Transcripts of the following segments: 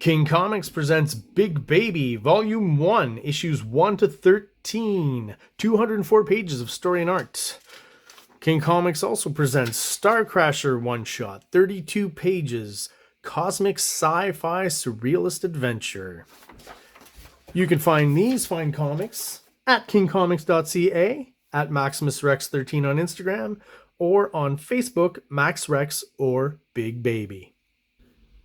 King Comics presents Big Baby, Volume 1, Issues 1 to 13, 204 pages of story and art. King Comics also presents Star Crasher one-shot, 32 pages, cosmic sci-fi surrealist adventure. You can find these fine comics at kingcomics.ca, at MaximusRex13 on Instagram, or on Facebook, MaxRex or Big Baby.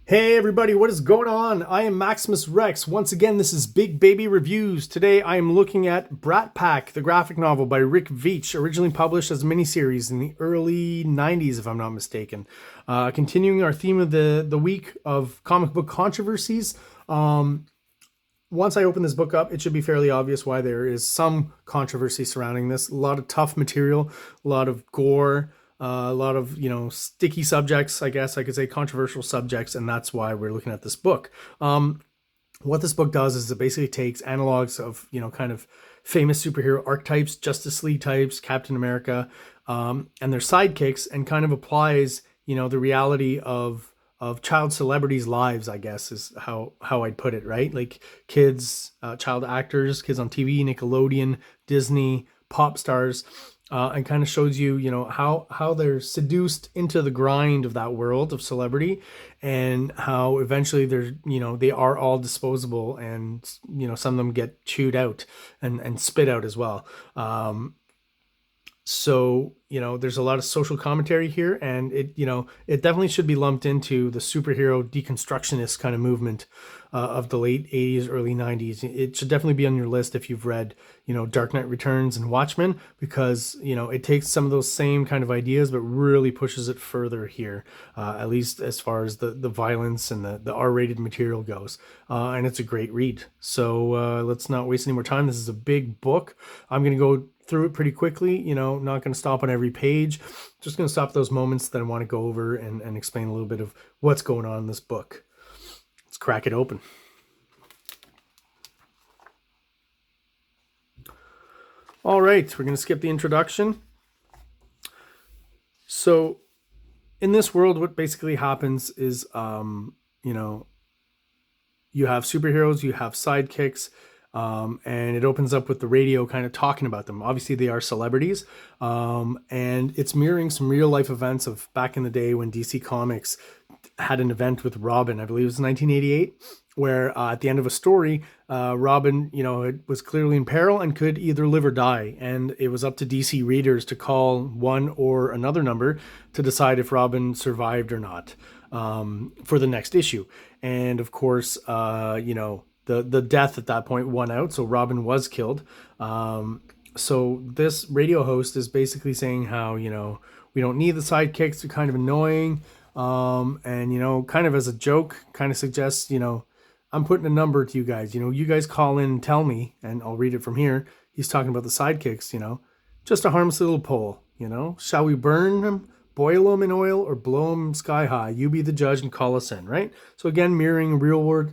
Hey everybody, what is going on? I am Maximus Rex. Once again, this is Big Baby Reviews. Today I am looking at Bratpack, the graphic novel by Rick Veitch, originally published as a miniseries in the early 90s, if I'm not mistaken. Continuing our theme of the week of comic book controversies. Once I open this book up, it should be fairly obvious why there is some controversy surrounding this. A lot of tough material, a lot of gore, a lot of, sticky subjects, I guess I could say, controversial subjects, and that's why we're looking at this book. What this book does is it basically takes analogs of, kind of famous superhero archetypes, Justice League types, Captain America, and their sidekicks, and kind of applies, the reality of child celebrities' lives, I guess, is how I'd put it, right? Like kids, child actors, kids on TV, Nickelodeon, Disney, pop stars, and kind of shows you, how they're seduced into the grind of that world of celebrity, and how eventually they are all disposable, and, some of them get chewed out and spit out as well. So, there's a lot of social commentary here, and it definitely should be lumped into the superhero deconstructionist kind of movement of the late 80s, early 90s. It should definitely be on your list if you've read, Dark Knight Returns and Watchmen, because, it takes some of those same kind of ideas, but really pushes it further here, at least as far as the violence and the R-rated material goes. And it's a great read. So let's not waste any more time. This is a big book. I'm going to go through it pretty quickly, not going to stop on every page, just going to stop those moments that I want to go over and explain a little bit of what's going on in this book. Let's crack it open. All right, we're going to skip the introduction. So in this world, what basically happens is, you have superheroes, you have sidekicks, and it opens up with the radio kind of talking about them. Obviously, they are celebrities, and it's mirroring some real life events of back in the day when DC Comics had an event with Robin. I believe it was 1988, where at the end of a story, Robin, was clearly in peril and could either live or die. And it was up to DC readers to call one or another number to decide if Robin survived or not for the next issue. And of course, the death at that point won out, so Robin was killed. So this radio host is basically saying how, we don't need the sidekicks, they're kind of annoying. And, kind of as a joke, kind of suggests, I'm putting a number to you guys. You guys call in and tell me, and I'll read it from here. He's talking about the sidekicks, just a harmless little poll, Shall we burn them, boil them in oil, or blow them sky high? You be the judge and call us in, right? So again, mirroring real world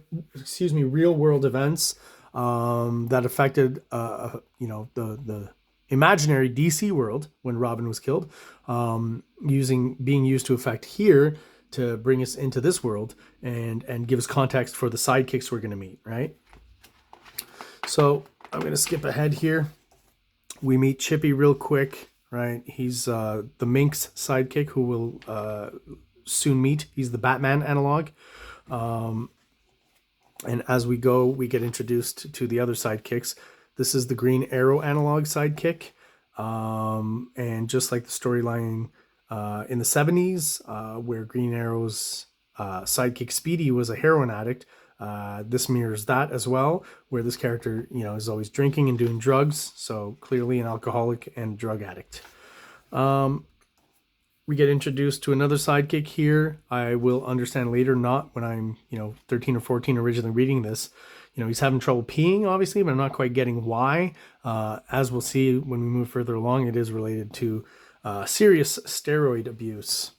events that affected, the imaginary DC world when Robin was killed, being used to effect here to bring us into this world and give us context for the sidekicks we're going to meet, right? So I'm going to skip ahead here. We meet Chippy real quick, right? He's the Minx sidekick who will soon meet. He's the Batman analog. And as we go, we get introduced to the other sidekicks. This is the Green Arrow analog sidekick. And just like the storyline in the 70s, where Green Arrow's sidekick Speedy was a heroin addict, this mirrors that as well, where this character, is always drinking and doing drugs. So clearly an alcoholic and drug addict. We get introduced to another sidekick here. I will understand later, not when I'm, 13 or 14 originally reading this. He's having trouble peeing, obviously, but I'm not quite getting why. As we'll see when we move further along, it is related to serious steroid abuse.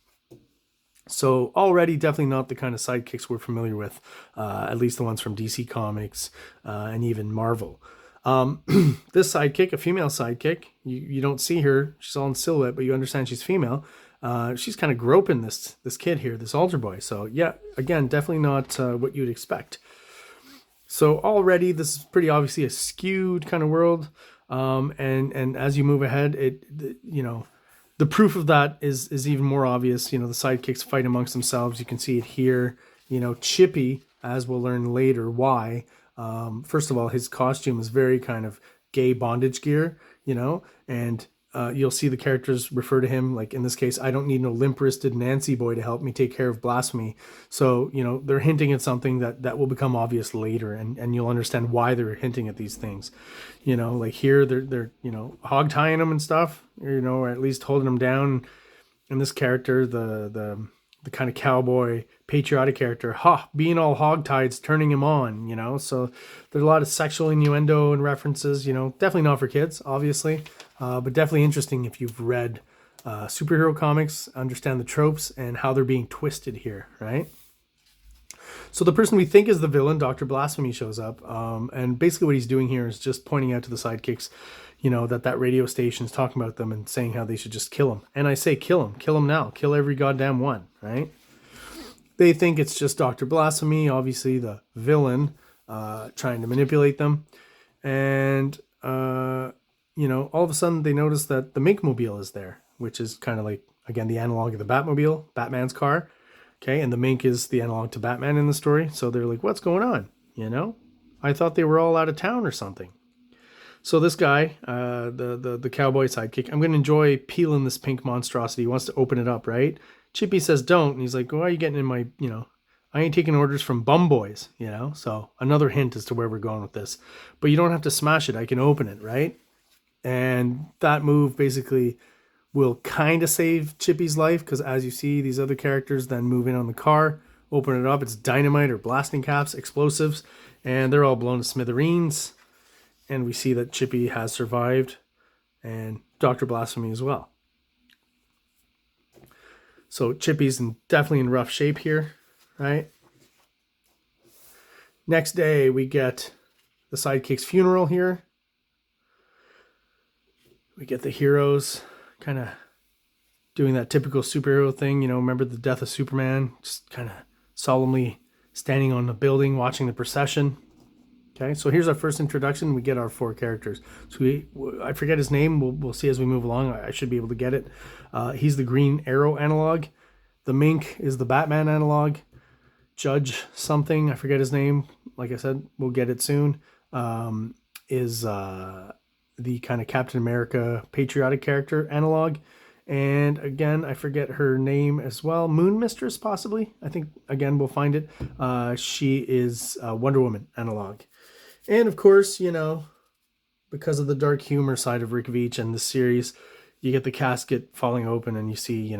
So already definitely not the kind of sidekicks we're familiar with, at least the ones from DC Comics and even Marvel. This sidekick, a female sidekick, you don't see her. She's all in silhouette, but you understand she's female. she's kind of groping this kid here, this altar boy. So yeah, again, definitely not what you'd expect. So already this is pretty obviously a skewed kind of world. And as you move ahead, the proof of that is even more obvious. The sidekicks fight amongst themselves. You can see it here. Chippy, as we'll learn later why. First of all, his costume is very kind of gay bondage gear, and you'll see the characters refer to him, like in this case, I don't need no limp-wristed Nancy boy to help me take care of blasphemy. So, they're hinting at something that will become obvious later, and you'll understand why they're hinting at these things. Like here, they're hog tying him and stuff, or at least holding him down. And this character, the kind of cowboy patriotic character, being all hogtied's turning him on, so there's a lot of sexual innuendo and references, definitely not for kids, obviously, but definitely interesting if you've read superhero comics, understand the tropes and how they're being twisted here, right? So the person we think is the villain, Dr. Blasphemy, shows up, and basically what he's doing here is just pointing out to the sidekicks, that radio station is talking about them and saying how they should just kill him. And I say kill him now, kill every goddamn one, right? They think it's just Dr. Blasphemy, obviously the villain, trying to manipulate them. And, all of a sudden they notice that the Mink-mobile is there, which is kind of like, again, the analog of the Batmobile, Batman's car. Okay, and the Mink is the analog to Batman in the story. So they're like, what's going on? I thought they were all out of town or something. So this guy, the cowboy sidekick, I'm going to enjoy peeling this pink monstrosity. He wants to open it up, right? Chippy says don't, and he's like, why are you getting in my, I ain't taking orders from bum boys, So another hint as to where we're going with this. But you don't have to smash it. I can open it, right? And that move basically will kind of save Chippy's life, because as you see, these other characters then move in on the car, open it up. It's dynamite or blasting caps, explosives, and they're all blown to smithereens. And we see that Chippy has survived, and Dr. Blasphemy as well. So Chippy's definitely in rough shape here, right? Next day, we get the sidekick's funeral here. We get the heroes kind of doing that typical superhero thing. Remember the death of Superman? Just kind of solemnly standing on the building, watching the procession. Okay, so here's our first introduction. We get our four characters. So I forget his name. We'll see as we move along. I should be able to get it. He's the Green Arrow analog. The Mink is the Batman analog. Judge something, I forget his name. Like I said, we'll get it soon. Is the kind of Captain America patriotic character analog. And again, I forget her name as well. Moon Mistress, possibly. I think, again, we'll find it. She is Wonder Woman analog. And of course, because of the dark humor side of Rick Veitch and the series, you get the casket falling open and you see,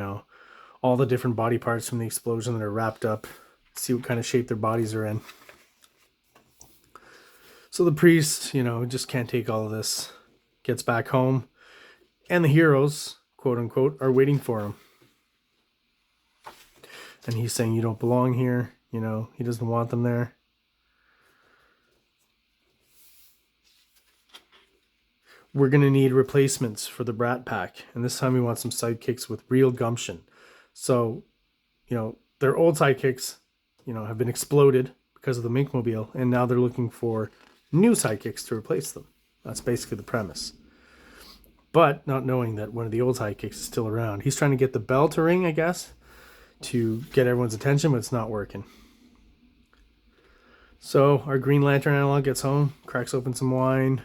all the different body parts from the explosion that are wrapped up. See what kind of shape their bodies are in. So the priest, just can't take all of this. Gets back home. And the heroes, quote unquote, are waiting for him. And he's saying, you don't belong here. He doesn't want them there. We're going to need replacements for the Bratpack. And this time we want some sidekicks with real gumption. So, their old sidekicks, have been exploded because of the Mink-mobile. And now they're looking for new sidekicks to replace them. That's basically the premise. But not knowing that one of the old sidekicks is still around. He's trying to get the bell to ring, I guess, to get everyone's attention, but it's not working. So our Green Lantern analog gets home, cracks open some wine.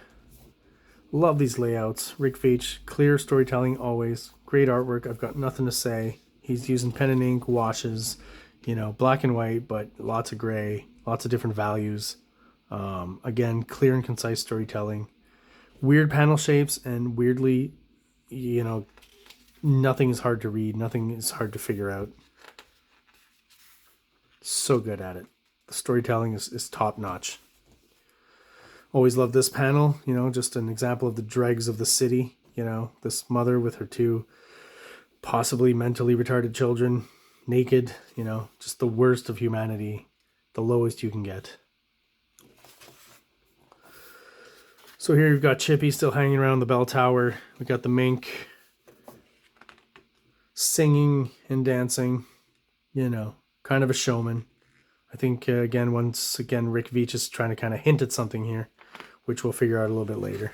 Love these layouts. Rick Veitch, clear storytelling always. Great artwork. I've got nothing to say. He's using pen and ink, washes, black and white, but lots of gray, lots of different values. Again, clear and concise storytelling. Weird panel shapes, and weirdly, nothing is hard to read. Nothing is hard to figure out. So good at it. The storytelling is top notch. Always love this panel, just an example of the dregs of the city. This mother with her two possibly mentally retarded children, naked, just the worst of humanity, the lowest you can get. So here you've got Chippy still hanging around the bell tower. We got the Mink singing and dancing, kind of a showman. I think, once again, Rick Veitch is trying to kind of hint at something here, which we'll figure out a little bit later.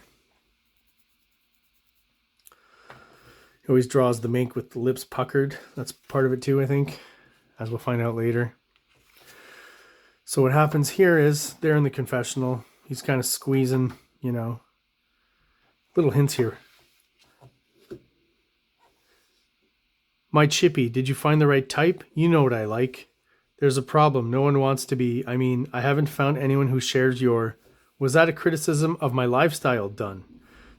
He always draws the mink with the lips puckered. That's part of it too, I think, as we'll find out later. So what happens here is they're in the confessional. He's kind of squeezing, little hints here. My Chippy, did you find the right type? You know what I like. There's a problem. No one wants to be. I haven't found anyone who shares your... Was that a criticism of my lifestyle done?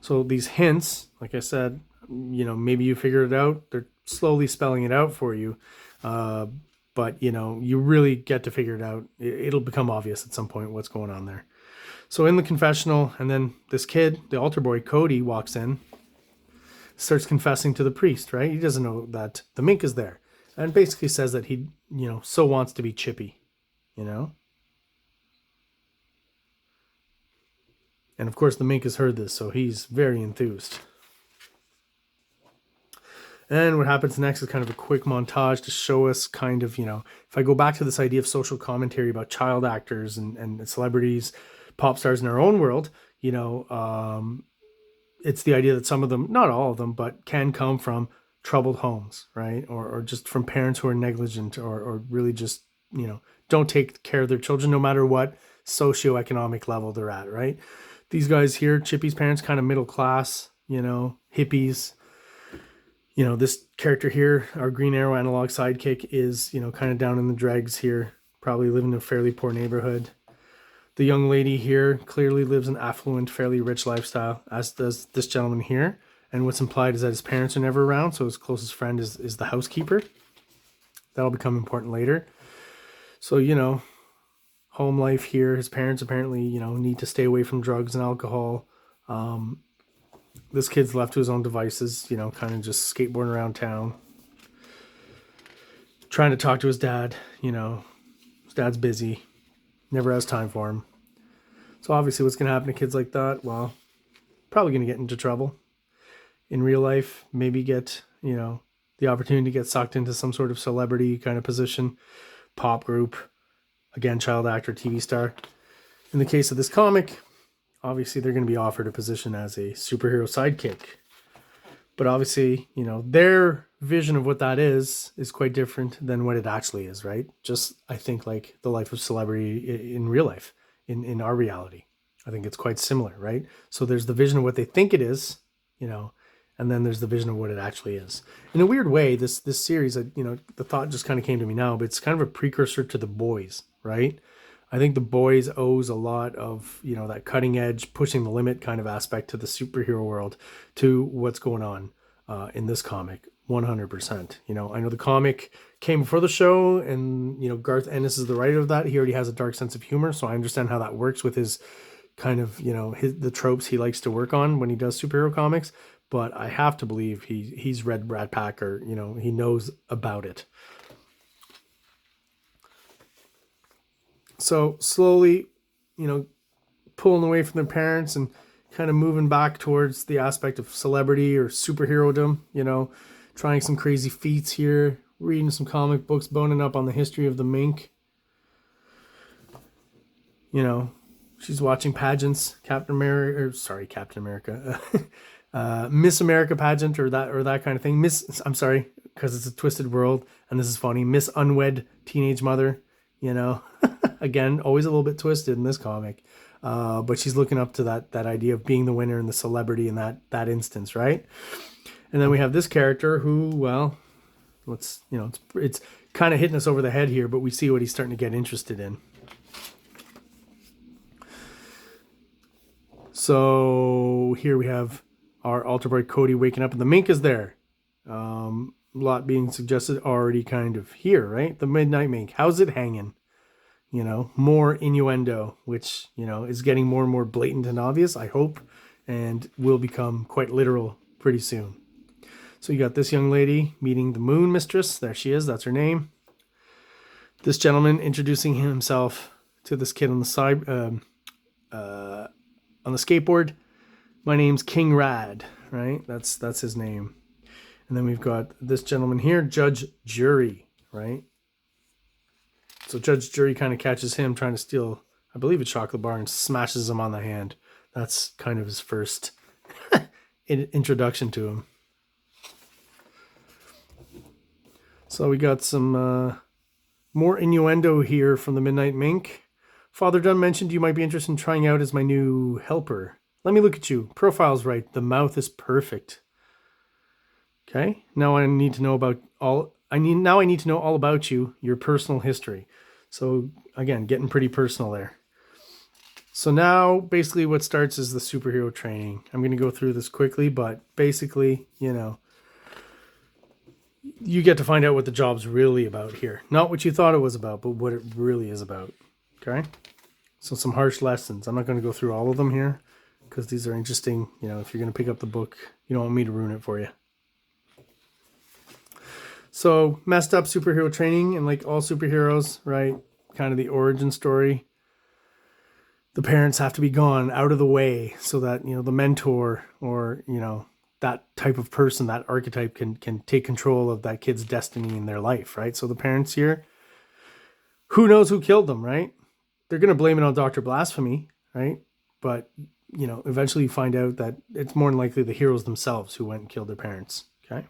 So these hints, like I said, maybe you figured it out. They're slowly spelling it out for you. But, you really get to figure it out. It'll become obvious at some point what's going on there. So in the confessional, and then this kid, the altar boy, Cody, walks in, starts confessing to the priest, right? He doesn't know that the mink is there. And basically says that he, so wants to be Chippy, And of course the mink has heard this, so he's very enthused. And what happens next is kind of a quick montage to show us kind of, if I go back to this idea of social commentary about child actors and celebrities, pop stars in our own world, it's the idea that some of them, not all of them, but can come from troubled homes, right? Or just from parents who are negligent or really just, don't take care of their children no matter what socioeconomic level they're at, right? These guys here, Chippy's parents, kind of middle class, hippies. This character here, our Green Arrow analog sidekick, is, kind of down in the dregs here, probably living in a fairly poor neighborhood. The young lady here clearly lives an affluent, fairly rich lifestyle, as does this gentleman here. And what's implied is that his parents are never around, so his closest friend is the housekeeper. That'll become important later. So, home life here. His parents apparently, need to stay away from drugs and alcohol. This kid's left to his own devices, kind of just skateboarding around town. Trying to talk to his dad, his dad's busy. Never has time for him. So obviously what's going to happen to kids like that? Well, probably going to get into trouble. In real life, maybe get, the opportunity to get sucked into some sort of celebrity kind of position, pop group, again, child actor, TV star. In the case of this comic, obviously they're going to be offered a position as a superhero sidekick. But obviously, their vision of what that is quite different than what it actually is, right? Just, I think, like the life of celebrity in real life, in our reality. I think it's quite similar, right? So there's the vision of what they think it is, and then there's the vision of what it actually is. In a weird way, this series, the thought just kind of came to me now, but it's kind of a precursor to The Boys, right? I think The Boys owes a lot of, that cutting edge, pushing the limit kind of aspect to the superhero world to what's going on in this comic, 100%. I know the comic came before the show, and, Garth Ennis is the writer of that. He already has a dark sense of humor, so I understand how that works with his kind of, the tropes he likes to work on when he does superhero comics. But I have to believe he's read Bratpack, or, he knows about it. So slowly, pulling away from their parents and kind of moving back towards the aspect of celebrity or superhero-dom, trying some crazy feats here, reading some comic books, boning up on the history of the mink. She's watching pageants, Captain America, Miss America pageant or that kind of thing. I'm sorry, because it's a twisted world, and this is funny. Miss Unwed Teenage Mother, Again, always a little bit twisted in this comic. But she's looking up to that idea of being the winner and the celebrity in that instance, right? And then we have this character who, well, it's kind of hitting us over the head here, but we see what he's starting to get interested in. So here we have our altar boy Cody waking up, and the mink is there. A lot being suggested already kind of here, right? The midnight mink. How's it hanging? More innuendo, which, is getting more and more blatant and obvious, I hope, and will become quite literal pretty soon. So you got this young lady meeting the Moon Mistress. There she is. That's her name. This gentleman introducing himself to this kid on the side, on the skateboard. My name's King Rad, right? That's his name. And then we've got this gentleman here, Judge Jury, right? So Judge Jury kind of catches him trying to steal, I believe, a chocolate bar and smashes him on the hand. That's kind of his first introduction to him. So we got some more innuendo here from the Midnight Mink. Father Dunn mentioned you might be interested in trying out as my new helper. Let me look at you. Profile's right. The mouth is perfect. Okay. Now I need to know all about you, your personal history. So again, getting pretty personal there. So now basically what starts is the superhero training. I'm going to go through this quickly, but basically, you know, you get to find out what the job's really about here. Not what you thought it was about, but what it really is about. Okay? So some harsh lessons. I'm not going to go through all of them here because these are interesting. You know, if you're going to pick up the book, you don't want me to ruin it for you. So messed up superhero training, and like all superheroes, right? Kind of the origin story. The parents have to be gone out of the way so that, you know, the mentor or, you know, that type of person, that archetype can take control of that kid's destiny in their life, right? So the parents here, who knows who killed them, right? They're going to blame it on Dr. Blasphemy, right? But, you know, eventually you find out that it's more than likely the heroes themselves who went and killed their parents, okay?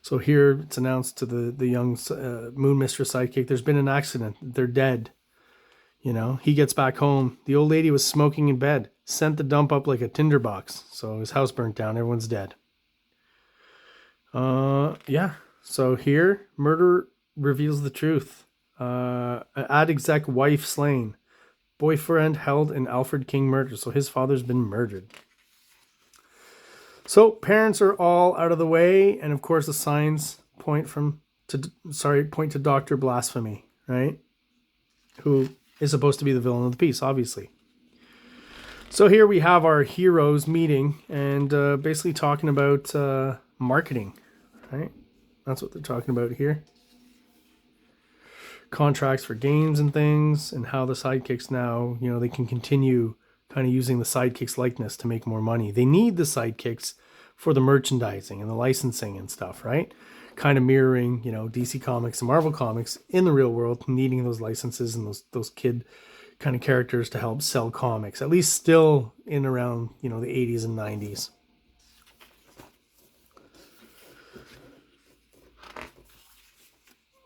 So here it's announced to the young Moon Mistress sidekick, there's been an accident. They're dead. You know, he gets back home. The old lady was smoking in bed, sent the dump up like a tinderbox. So his house burnt down. Everyone's dead. Yeah. So here, murder reveals the truth. Ad exec wife slain. Boyfriend held in Alfred King murder. So his father's been murdered. So parents are all out of the way. And of course, the signs point to Dr. Blasphemy, right? Who is supposed to be the villain of the piece, obviously. So here we have our heroes meeting and basically talking about marketing, right? That's what they're talking about here. Contracts for games and things, and how the sidekicks now, you know, they can continue kind of using the sidekicks likeness to make more money. They need the sidekicks for the merchandising and the licensing and stuff, right? Kind of mirroring, you know, DC Comics and Marvel Comics in the real world, needing those licenses and those kid kind of characters to help sell comics, at least still in around, you know, the 80s and 90s.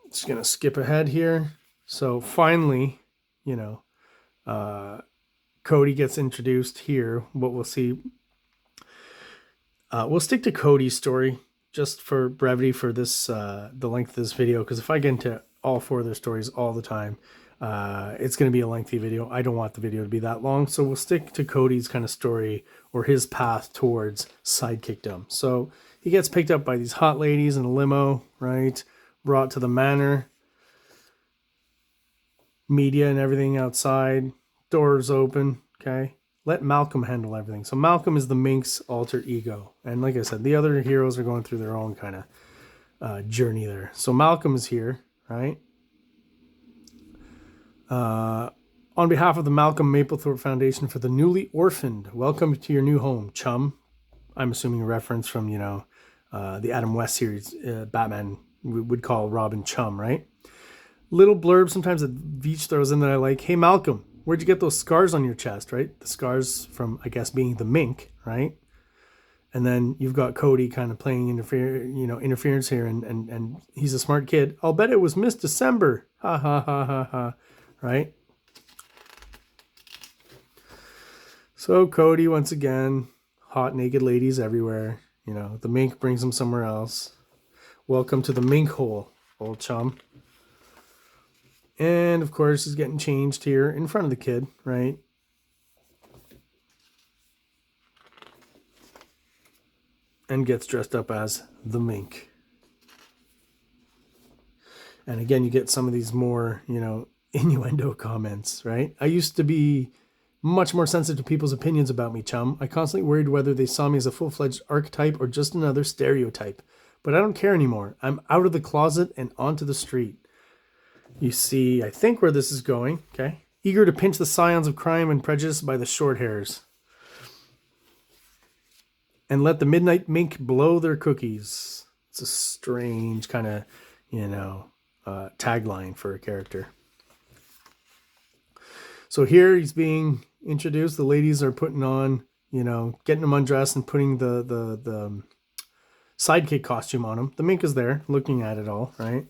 Just going to skip ahead here. So finally, you know, Cody gets introduced here. What we'll see, we'll stick to Cody's story just for brevity for this, the length of this video, because if I get into all four of their stories all the time, it's going to be a lengthy video. I don't want the video to be that long, so we'll stick to Cody's kind of story or his path towards sidekickdom. So he gets picked up by these hot ladies in a limo, right? Brought to the manor. Media and everything outside. Doors open, okay? Let Malcolm handle everything. So Malcolm is the Mink's alter ego. And like I said, the other heroes are going through their own kind of journey there. So Malcolm is here, right? On behalf of the Malcolm Mapplethorpe Foundation for the Newly Orphaned, welcome to your new home, chum. I'm assuming a reference from, you know, the Adam West series, Batman would call Robin chum, right? Little blurb sometimes that Veach throws in that I like. Hey, Malcolm, where'd you get those scars on your chest, right? The scars from, I guess, being the mink, right? And then you've got Cody kind of playing interference here, and he's a smart kid. I'll bet it was Miss December. Ha ha ha ha ha. Right? So Cody, once again, hot naked ladies everywhere. You know, the mink brings him somewhere else. Welcome to the mink hole, old chum. And of course, he's getting changed here in front of the kid, right? And gets dressed up as the mink. And again, you get some of these more, you know, innuendo comments, right? I used to be much more sensitive to people's opinions about me, chum. I constantly worried whether they saw me as a full-fledged archetype or just another stereotype. But I don't care anymore. I'm out of the closet and onto the street. You see, I think where this is going, okay? Eager to pinch the scions of crime and prejudice by the short hairs. and let the midnight mink blow their cookies. It's a strange kind of, tagline for a character. So here he's being introduced. The ladies are putting on, getting him undressed and putting the sidekick costume on him. The mink is there looking at it all, right?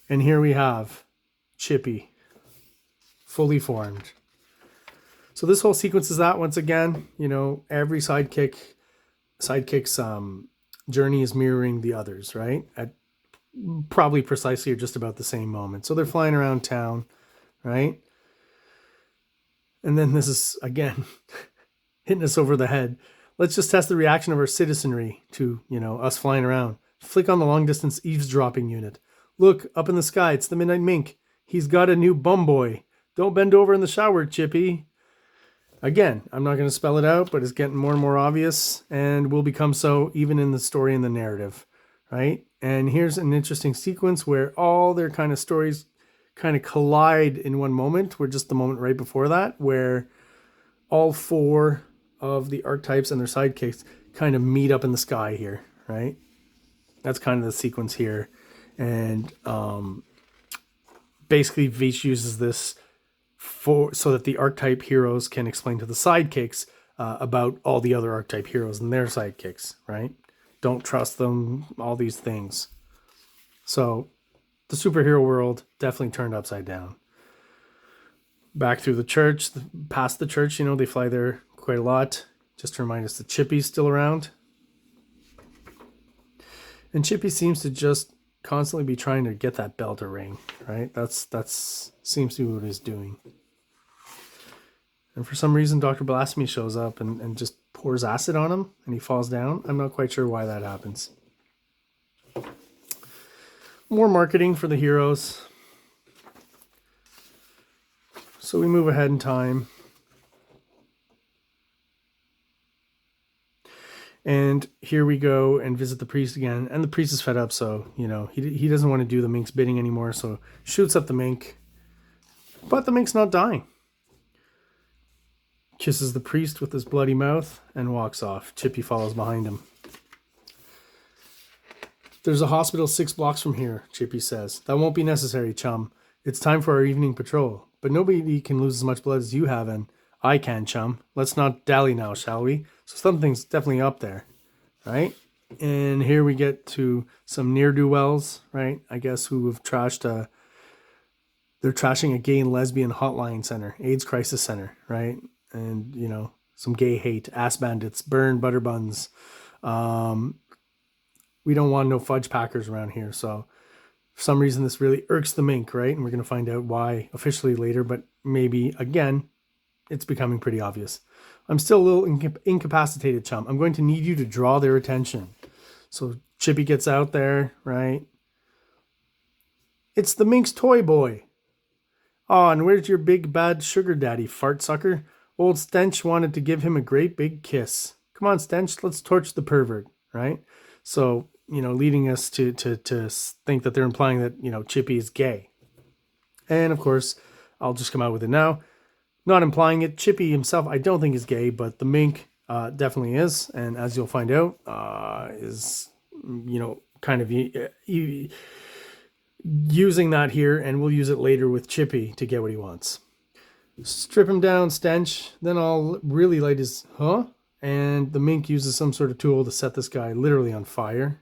And here we have Chippy, fully formed. So this whole sequence is that, once again, every sidekick's journey is mirroring the others, right? At probably precisely or just about the same moment. So they're flying around town, right? And then this is, again, hitting us over the head. Let's just test the reaction of our citizenry to, us flying around. Flick on the long distance eavesdropping unit. Look, up in the sky, it's the Midnight Mink. He's got a new bum boy. Don't bend over in the shower, Chippy. Again, I'm not going to spell it out, but it's getting more and more obvious and will become so even in the story and the narrative, right? And here's an interesting sequence where all their kind of stories kind of collide in one moment. We're just the moment right before that, where all four of the archetypes and their sidekicks kind of meet up in the sky here, right? That's kind of the sequence here. And basically Veitch uses this so that the archetype heroes can explain to the sidekicks about all the other archetype heroes and their sidekicks, right? Don't trust them, all these things. So the superhero world definitely turned upside down. Back through the church, past the church, they fly there quite a lot. Just to remind us that Chippy's still around. And Chippy seems to just constantly be trying to get that bell to ring, right? That's seems to be what he's doing. And for some reason, Dr. Blasphemy shows up and just pours acid on him and he falls down. I'm not quite sure why that happens. More marketing for the heroes. So we move ahead in time. And here we go and visit the priest again. And the priest is fed up, so, he doesn't want to do the mink's bidding anymore, so shoots up the mink. But the mink's not dying. Kisses the priest with his bloody mouth and walks off. Chippy follows behind him. There's a hospital 6 blocks from here, Chippy says. That won't be necessary, chum. It's time for our evening patrol. But nobody can lose as much blood as you have, and I can, chum. Let's not dally now, shall we? So something's definitely up there, right? And here we get to some ne'er-do-wells, right? I guess who have trashed they're trashing a gay and lesbian hotline center, AIDS crisis center, right? And, some gay hate, ass bandits, burn butter buns. We don't want no fudge packers around here. So for some reason, this really irks the mink, right? And we're going to find out why officially later, but maybe, again, it's becoming pretty obvious. I'm still a little incapacitated, chum. I'm going to need you to draw their attention. So Chippy gets out there, right? It's the mink's toy boy. Oh, and where's your big bad sugar daddy, fart sucker? Old Stench wanted to give him a great big kiss. Come on, Stench, let's torch the pervert, right? So, leading us to think that they're implying that, Chippy is gay. And of course, I'll just come out with it now. Not implying it. Chippy himself, I don't think is gay, but the mink definitely is. And as you'll find out, is, kind of using that here, and we'll use it later with Chippy to get what he wants. Strip him down, Stench. Then I'll really light his... Huh? And the mink uses some sort of tool to set this guy literally on fire.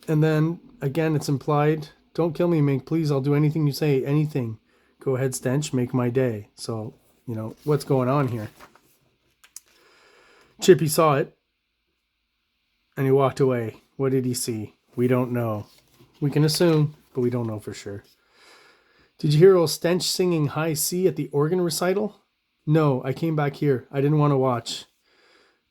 And then, again, it's implied, don't kill me, mink, please. I'll do anything you say, anything. Go ahead, Stench, make my day. So, what's going on here? Chippy saw it, and he walked away. What did he see? We don't know. We can assume, but we don't know for sure. Did you hear old Stench singing High C at the organ recital? No, I came back here. I didn't want to watch.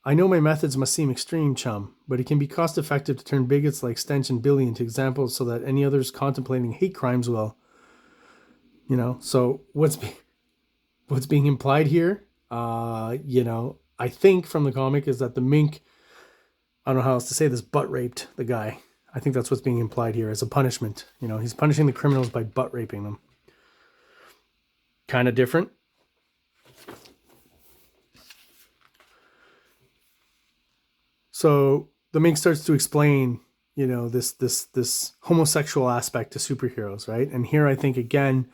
I know my methods must seem extreme, chum, but it can be cost-effective to turn bigots like Stench and Billy into examples so that any others contemplating hate crimes will... So what's being implied here, I think from the comic is that the mink, I don't know how else to say this, butt raped the guy. I think that's what's being implied here as a punishment. He's punishing the criminals by butt raping them. Kind of different. So the Mink starts to explain, you know, this homosexual aspect to superheroes, right? And here I think again,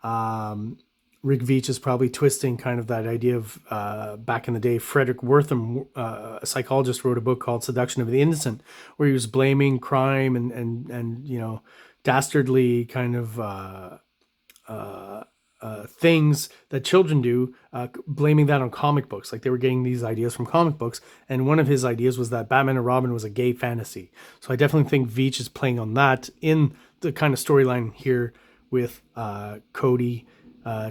Rick Veitch is probably twisting kind of that idea of back in the day. Frederick Wortham, a psychologist, wrote a book called Seduction of the Innocent, where he was blaming crime and you know, dastardly kind of things that children do, blaming that on comic books. Like they were getting these ideas from comic books. And one of his ideas was that Batman and Robin was a gay fantasy. So I definitely think Veitch is playing on that in the kind of storyline here with Cody,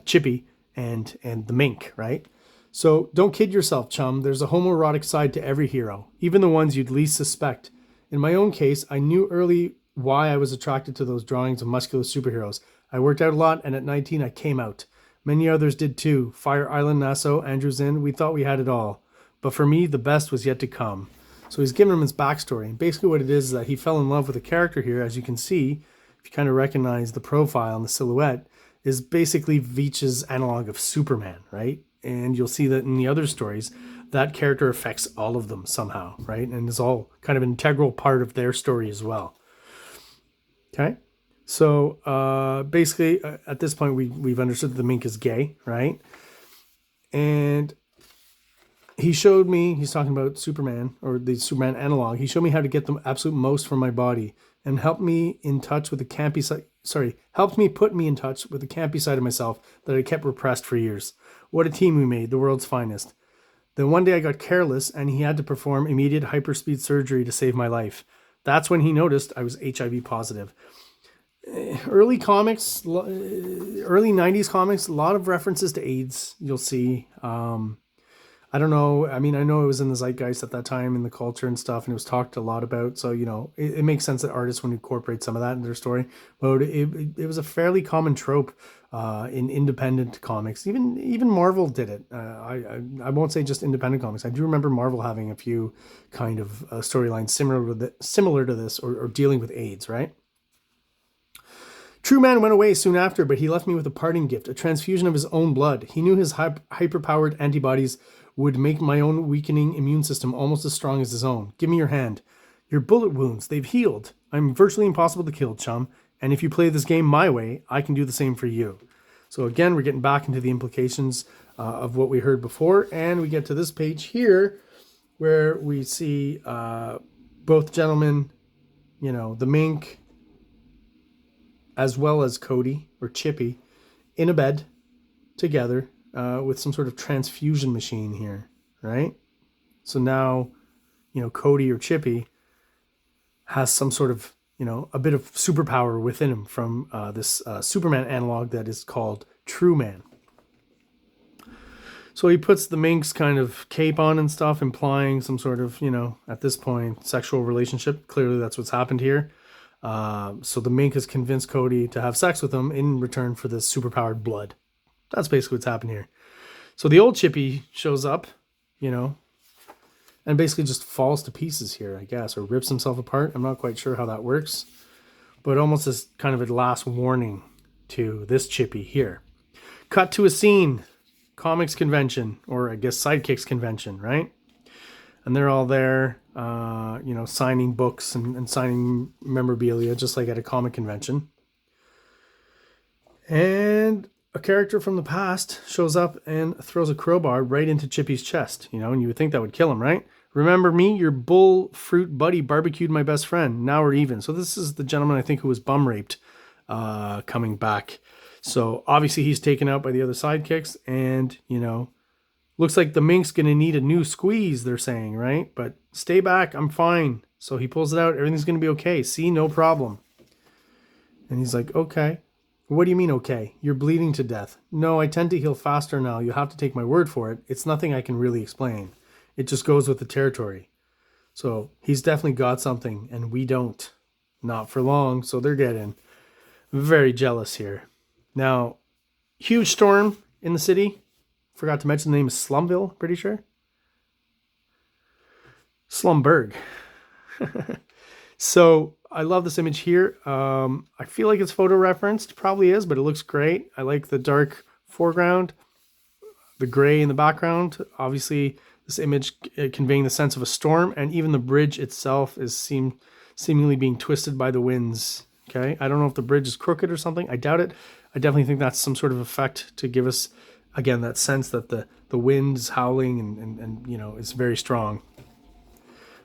Chippy, and the Mink, right? So don't kid yourself, chum. There's a homoerotic side to every hero, even the ones you'd least suspect. In my own case, I knew early why I was attracted to those drawings of muscular superheroes. I worked out a lot, and at 19, I came out. Many others did too. Fire Island, Nassau, Andrews Inn, we thought we had it all. But for me, the best was yet to come. So he's giving him his backstory. And basically what it is that he fell in love with a character here, as you can see, if you kind of recognize the profile and the silhouette, is basically Veitch's analog of Superman, right? And you'll see that in the other stories, that character affects all of them somehow, right? And is all kind of an integral part of their story as well. Okay? So basically, at this point, we've understood that the Mink is gay, right? And he showed me, he's talking about Superman, or the Superman analog. He showed me how to get the absolute most from my body and helped me in touch with the campy side. Helped me put me in touch with the campy side of myself that I kept repressed for years. What a team we made, the world's finest. Then one day I got careless and he had to perform immediate hyperspeed surgery to save my life. That's when he noticed I was HIV positive. Early comics, early 90s comics, a lot of references to AIDS, you'll see. I don't know. I mean, I know it was in the zeitgeist at that time in the culture and stuff, and it was talked a lot about. So, you know, it makes sense that artists would incorporate some of that in their story. But it was a fairly common trope in independent comics. Even Marvel did it. I won't say just independent comics. I do remember Marvel having a few kind of storylines similar to this, or dealing with AIDS, right? True Man went away soon after, but he left me with a parting gift, a transfusion of his own blood. He knew his hyper-powered antibodies would make my own weakening immune system almost as strong as his own. Give me your hand. Your bullet wounds, they've healed. I'm virtually impossible to kill, chum. And if you play this game my way, I can do the same for you. So again, we're getting back into the implications of what we heard before. And we get to this page here where we see both gentlemen, you know, the Mink, as well as Cody or Chippy, in a bed together with some sort of transfusion machine here, right? So now, you know, Cody or Chippy has some sort of, you know, a bit of superpower within him from this Superman analog that is called True Man. So he puts the Mink's kind of cape on and stuff, implying some sort of, you know, at this point, sexual relationship. Clearly that's what's happened here. So the Mink has convinced Cody to have sex with him in return for this superpowered blood. That's basically what's happened here. So the old Chippy shows up, you know, and basically just falls to pieces here, I guess, or rips himself apart. I'm not quite sure how that works, but almost as kind of a last warning to this Chippy here. Cut to a scene, comics convention, or I guess sidekicks convention, right? And they're all there, you know, signing books and signing memorabilia, just like at a comic convention. And a character from the past shows up and throws a crowbar right into Chippy's chest, you know, and you would think that would kill him, right? Remember me? Your bull fruit buddy barbecued my best friend. Now we're even. So this is the gentleman, I think, who was bum raped coming back. So obviously he's taken out by the other sidekicks, and, you know, looks like the Mink's going to need a new squeeze, they're saying, right? But stay back, I'm fine. So he pulls it out, everything's going to be okay. See, no problem. And he's like, okay. What do you mean, okay? You're bleeding to death. No, I tend to heal faster now. You'll have to take my word for it. It's nothing I can really explain. It just goes with the territory. So he's definitely got something, and we don't. Not for long, so they're getting very jealous here. Now, huge storm in the city. Forgot to mention the name is Slumville, pretty sure. Slumberg. So I love this image here. I feel like it's photo referenced. Probably is, but it looks great. I like the dark foreground, the gray in the background. Obviously, This image conveying the sense of a storm, and even the bridge itself is seemingly being twisted by the winds. Okay, I don't know if the bridge is crooked or something. I doubt it. I definitely think that's some sort of effect to give us, again, that sense that the wind is howling and you know, it's very strong.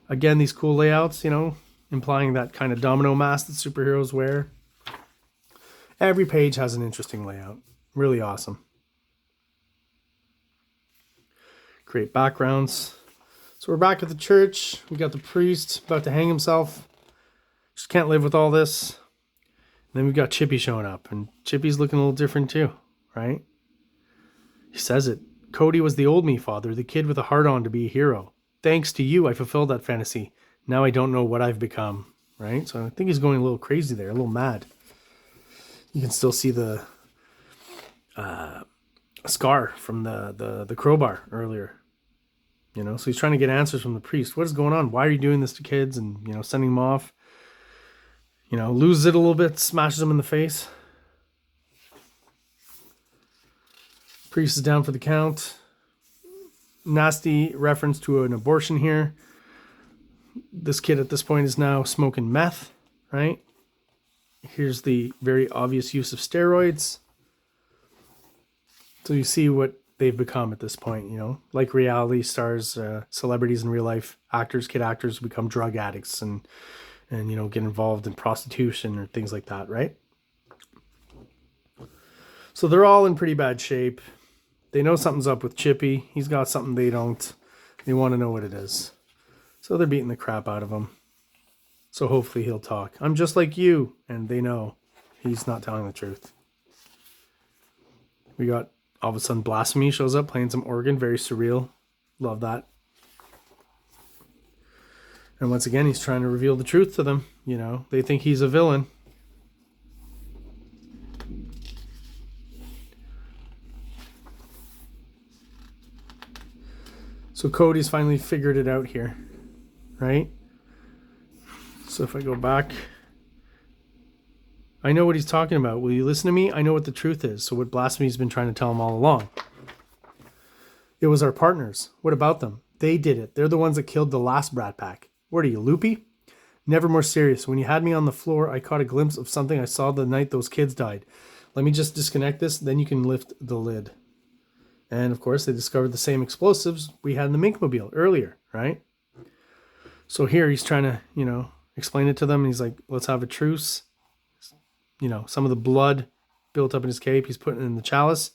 Again, these cool layouts, you know, implying that kind of domino mask that superheroes wear. Every page has an interesting layout. Really awesome. Great backgrounds. So we're back at the church. We got the priest about to hang himself. Just can't live with all this. And then we've got Chippy showing up. And Chippy's looking a little different too, right? He says it. Cody was the old me, father. The kid with a heart-on to be a hero. Thanks to you, I fulfilled that fantasy. Now I don't know what I've become, right? So I think he's going a little crazy there, a little mad. You can still see the scar from the crowbar earlier. You know, so he's trying to get answers from the priest. What is going on? Why are you doing this to kids? And, you know, sending them off. You know, loses it a little bit, smashes them in the face. Priest is down for the count. Nasty reference to an abortion here. This kid at this point is now smoking meth, right? Here's the very obvious use of steroids. So you see what they've become at this point, you know, like reality stars, celebrities in real life, actors, kid actors become drug addicts and you know, get involved in prostitution or things like that, right? So they're all in pretty bad shape. They know something's up with Chippy. He's got something they don't. They want to know what it is. So they're beating the crap out of him. So hopefully he'll talk. I'm just like you. And they know he's not telling the truth. We got, all of a sudden, Blasphemy shows up playing some organ. Very surreal. Love that. And once again, he's trying to reveal the truth to them. You know, they think he's a villain. So Cody's finally figured it out here, right? So if I go back, I know what he's talking about. Will you listen to me? I know what the truth is. So what Blasphemy's been trying to tell him all along. It was our partners. What about them? They did it. They're the ones that killed the last Bratpack. What are you, loopy? Never more serious. When you had me on the floor, I caught a glimpse of something I saw the night those kids died. Let me just disconnect this, then you can lift the lid. And of course, they discovered the same explosives we had in the Minkmobile earlier, right? So here he's trying to, you know, explain it to them. And he's like, let's have a truce. You know, some of the blood built up in his cape, he's putting it in the chalice.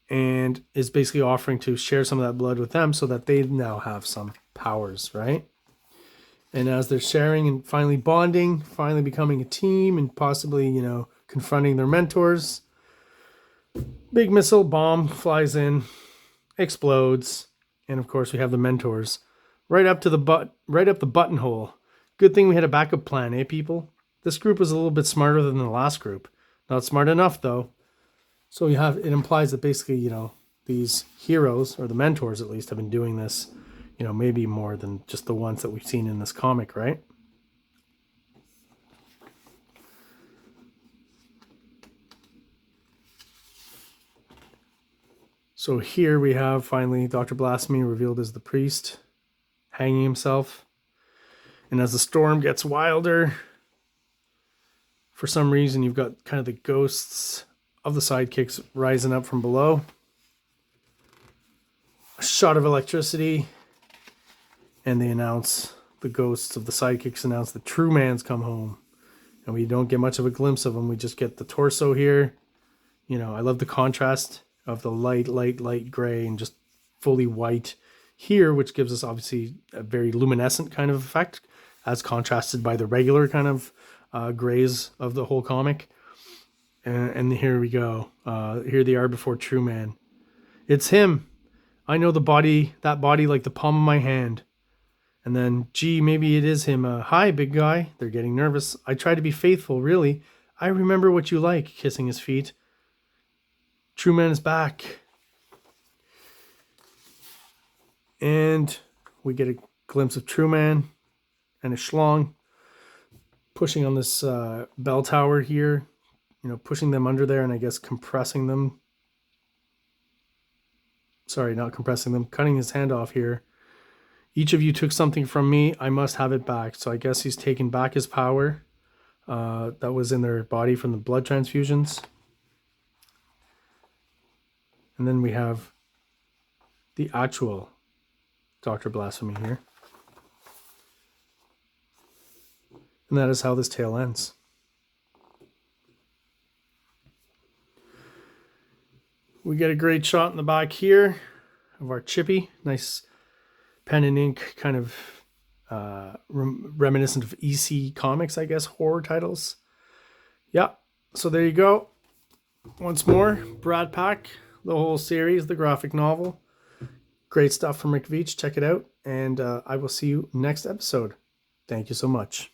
And is basically offering to share some of that blood with them so that they now have some powers, right? And as they're sharing and finally bonding, finally becoming a team and possibly, you know, confronting their mentors, big missile bomb flies in, explodes, and of course we have the mentors right up the buttonhole. Good thing we had a backup plan, eh, people? This group was a little bit smarter than the last group. Not smart enough though. So you have, it implies that basically, you know, these heroes, or the mentors at least, have been doing this, you know, maybe more than just the ones that we've seen in this comic, right? So here we have finally Dr. Blasphemy revealed as the priest, hanging himself. And as the storm gets wilder, for some reason you've got kind of the ghosts of the sidekicks rising up from below. A shot of electricity. And they announce, the ghosts of the sidekicks announce the true man's come home. And we don't get much of a glimpse of him. We just get the torso here. You know, I love the contrast of the light gray and just fully white here, which gives us obviously a very luminescent kind of effect as contrasted by the regular kind of grays of the whole comic. And here we go. Here they are before True Man. It's him. I know that body like the palm of my hand. And then, gee, maybe it is him. Hi, big guy. They're getting nervous. I try to be faithful, really. I remember what you like, kissing his feet. True Man is back. And we get a glimpse of True Man and a schlong pushing on this bell tower here. You know, pushing them under there and I guess compressing them. sorry, not compressing them, cutting his hand off here. Each of you took something from me. I must have it back. So I guess he's taking back his power that was in their body from the blood transfusions. And then we have the actual Dr. Blasphemy here. And that is how this tale ends. We get a great shot in the back here of our Chippy. Nice pen and ink, kind of reminiscent of EC Comics, I guess, horror titles. Yeah, so there you go. Once more, Bratpack, the whole series, the graphic novel. Great stuff from Rick Veitch. Check it out, and I will see you next episode. Thank you so much.